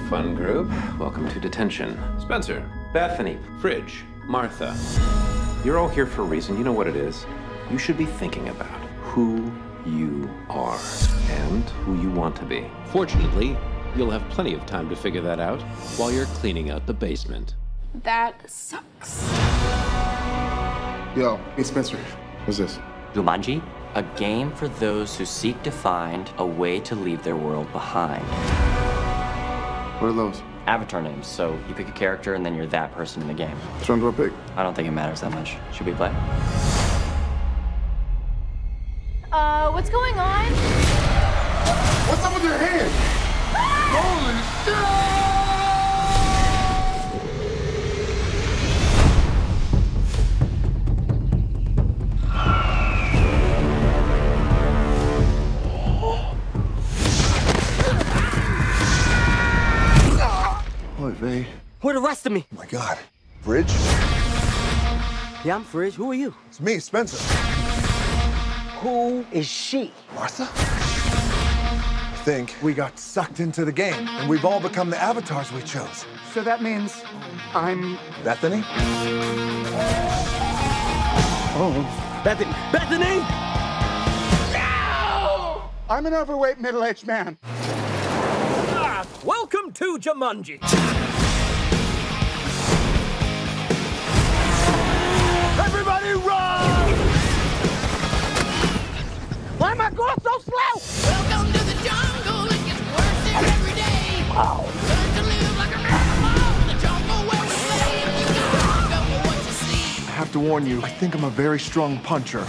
Fun group. Welcome to detention. Spencer, Bethany, Fridge, Martha. You're all here for a reason. You know what it is. You should be thinking about who you are and who you want to be. Fortunately, you'll have plenty of time to figure that out while you're cleaning out the basement. That sucks. Yo, hey Spencer, what's this? Jumanji, a game for those who seek to find a way to leave their world behind. What are those? Avatar names, so you pick a character and then you're that person in the game. Which one do I pick? I don't think it matters that much. Should we play? What's going on? What's up with your hand? Holy shit! Boy, Vay. Where the rest of me? Oh my God. Fridge? Yeah, I'm Fridge. Who are you? It's me, Spencer. Who is she? Martha? I think we got sucked into the game, and we've all become the avatars we chose. So that means I'm... Bethany? Oh. Bethany? No! I'm an overweight middle-aged man. Welcome to Jumanji. Everybody run! Why am I going so slow? Welcome to the jungle, it gets worse here every day. Wow. Learn to live like an animal in the jungle where we play. And you don't know what you see. I have to warn you, I think I'm a very strong puncher.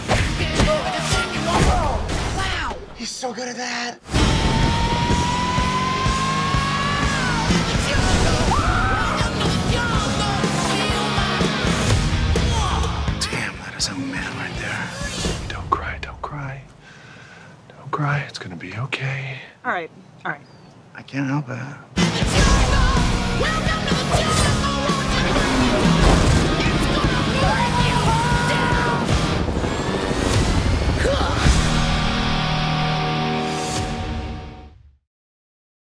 Wow. He's so good at that. Damn, that is a man right there. Don't cry, don't cry. Don't cry, it's gonna be okay. All right. I can't help it. Welcome to the jungle.